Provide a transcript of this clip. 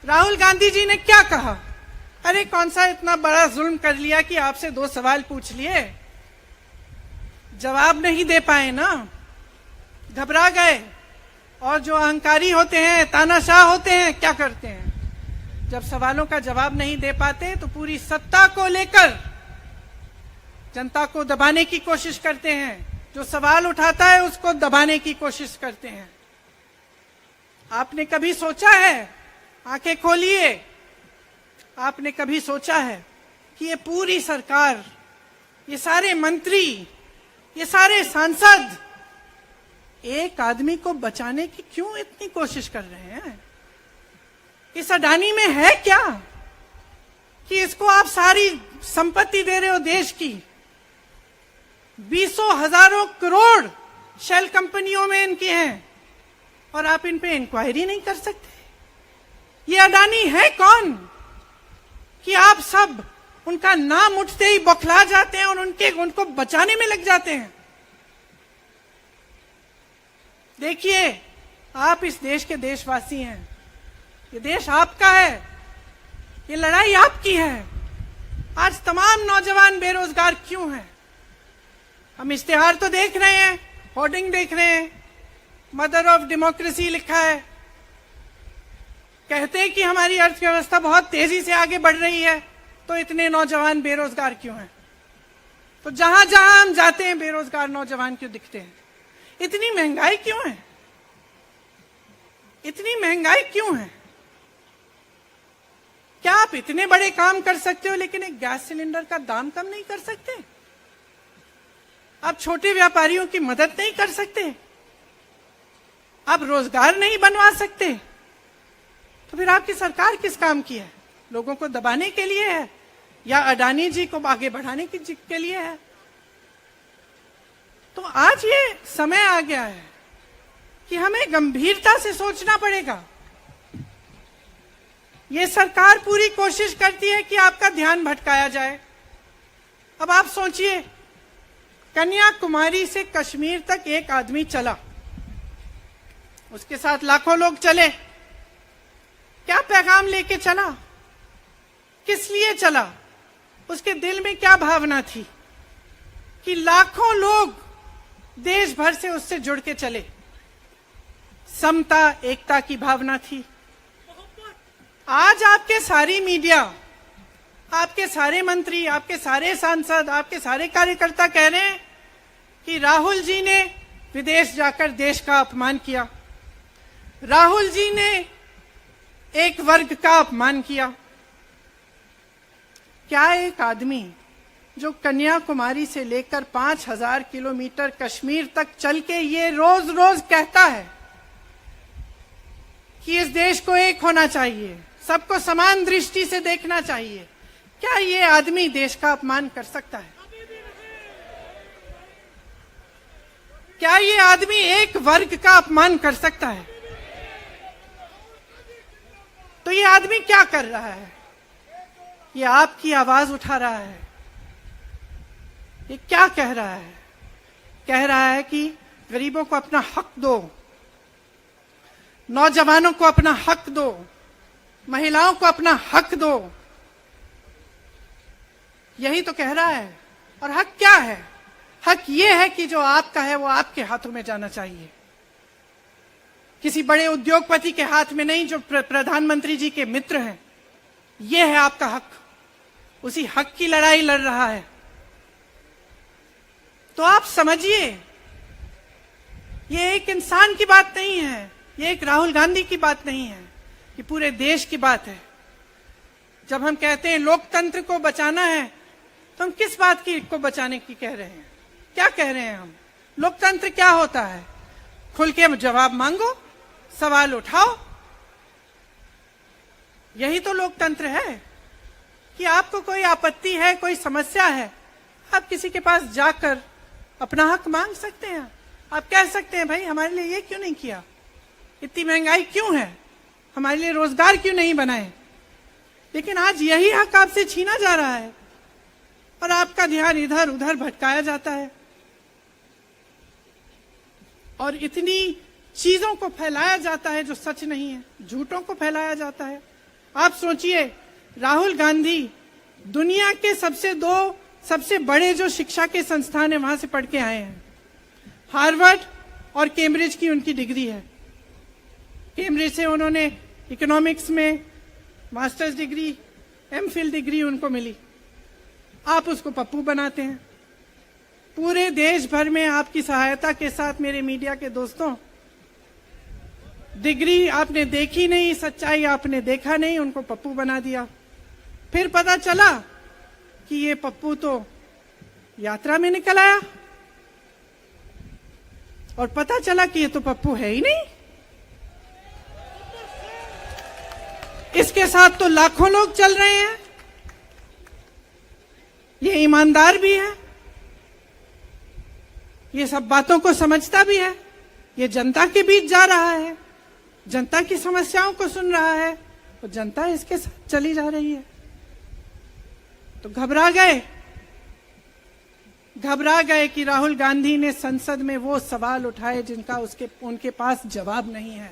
राहुल गांधी जी ने क्या कहा? अरे कौन सा इतना बड़ा जुल्म कर लिया कि आपसे 2 सवाल पूछ लिए, जवाब नहीं दे पाए ना, घबरा गए। और जो अहंकारी होते हैं, तानाशाह होते हैं, क्या करते हैं? जब सवालों का जवाब नहीं दे पाते तो पूरी सत्ता को लेकर जनता को दबाने की कोशिश करते हैं। जो सवाल उठाता है उसको दबाने की कोशिश करते हैं। आपने कभी सोचा है, आंखें खोलिए, आपने कभी सोचा है कि ये पूरी सरकार, ये सारे मंत्री, ये सारे सांसद एक आदमी को बचाने की क्यों इतनी कोशिश कर रहे हैं? इस अडानी में है क्या कि इसको आप सारी संपत्ति दे रहे हो देश की? 20 हजारों करोड़ शेल कंपनियों में इनकी हैं और आप इन पे इंक्वायरी नहीं कर सकते? ये अडानी है कौन कि आप सब उनका नाम उठते ही बौखला जाते हैं और उनको बचाने में लग जाते हैं? देखिए, आप इस देश के देशवासी हैं, ये देश आपका है, ये लड़ाई आपकी है। आज तमाम नौजवान बेरोजगार क्यों हैं? हम इश्तिहार तो देख रहे हैं, होर्डिंग देख रहे हैं, मदर ऑफ डेमोक्रेसी लिखा है, कहते हैं कि हमारी अर्थव्यवस्था बहुत तेजी से आगे बढ़ रही है, तो इतने नौजवान बेरोजगार क्यों हैं? तो जहां जहां हम जाते हैं बेरोजगार नौजवान क्यों दिखते हैं? इतनी महंगाई क्यों है? इतनी महंगाई क्यों है? क्या आप इतने बड़े काम कर सकते हो लेकिन एक गैस सिलेंडर का दाम कम नहीं कर सकते? आप छोटे व्यापारियों की मदद नहीं कर सकते? आप रोजगार नहीं बनवा सकते? तो फिर आपकी सरकार किस काम की है? लोगों को दबाने के लिए है या अडानी जी को आगे बढ़ाने के लिए है? तो आज ये समय आ गया है कि हमें गंभीरता से सोचना पड़ेगा। ये सरकार पूरी कोशिश करती है कि आपका ध्यान भटकाया जाए। अब आप सोचिए, कन्याकुमारी से कश्मीर तक एक आदमी चला, उसके साथ लाखों लोग चले, क्या पैगाम लेके चला? किस लिए चला? उसके दिल में क्या भावना थी कि लाखों लोग देश भर से उससे जुड़ के चले? समता, एकता की भावना थी। आज आपके सारी मीडिया, आपके सारे मंत्री, आपके सारे सांसद, आपके सारे कार्यकर्ता कह रहे हैं कि राहुल जी ने विदेश जाकर देश का अपमान किया, राहुल जी ने एक वर्ग का अपमान किया। क्या एक आदमी जो कन्याकुमारी से लेकर 5000 किलोमीटर कश्मीर तक चल के ये रोज रोज कहता है कि इस देश को एक होना चाहिए, सबको समान दृष्टि से देखना चाहिए, क्या ये आदमी देश का अपमान कर सकता है? क्या ये आदमी एक वर्ग का अपमान कर सकता है? तो ये आदमी क्या कर रहा है? ये आपकी आवाज उठा रहा है। ये क्या कह रहा है? कह रहा है कि गरीबों को अपना हक दो, नौजवानों को अपना हक दो, महिलाओं को अपना हक दो। यही तो कह रहा है। और हक क्या है? हक ये है कि जो आपका है वो आपके हाथों में जाना चाहिए, किसी बड़े उद्योगपति के हाथ में नहीं, जो प्रधानमंत्री जी के मित्र हैं। ये है आपका हक। उसी हक की लड़ाई लड़ रहा है। तो आप समझिए, ये एक इंसान की बात नहीं है, ये एक राहुल गांधी की बात नहीं है, ये पूरे देश की बात है। जब हम कहते हैं लोकतंत्र को बचाना है, तो हम किस बात की को बचाने की कह रहे हैं? क्या कह रहे हैं हम? लोकतंत्र क्या होता है? खुल के जवाब मांगो, सवाल उठाओ। यही तो लोकतंत्र है कि आपको कोई आपत्ति है, कोई समस्या है, आप किसी के पास जाकर अपना हक मांग सकते हैं। आप कह सकते हैं, भाई हमारे लिए ये क्यों नहीं किया, इतनी महंगाई क्यों है, हमारे लिए रोजगार क्यों नहीं बनाए? लेकिन आज यही हक आपसे छीना जा रहा है और आपका ध्यान इधर उधर भटकाया जाता है और इतनी चीजों को फैलाया जाता है जो सच नहीं है, झूठों को फैलाया जाता है। आप सोचिए, राहुल गांधी दुनिया के सबसे बड़े जो शिक्षा के संस्थान है वहां से पढ़ के आए हैं। हार्वर्ड और कैम्ब्रिज की उनकी डिग्री है। कैम्ब्रिज से उन्होंने इकोनॉमिक्स में मास्टर्स डिग्री, एमफिल डिग्री उनको मिली। आप उसको पप्पू बनाते हैं। पूरे देश भर में आपकी सहायता के साथ मेरे मीडिया के दोस्तों, डिग्री आपने देखी नहीं, सच्चाई आपने देखा नहीं, उनको पप्पू बना दिया। फिर पता चला कि ये पप्पू तो यात्रा में निकल आया, और पता चला कि ये तो पप्पू है ही नहीं। इसके साथ तो लाखों लोग चल रहे हैं। ये ईमानदार भी है, ये सब बातों को समझता भी है, ये जनता के बीच जा रहा है, जनता की समस्याओं को सुन रहा है, और जनता इसके साथ चली जा रही है। तो घबरा गए कि राहुल गांधी ने संसद में वो सवाल उठाए जिनका उनके पास जवाब नहीं है।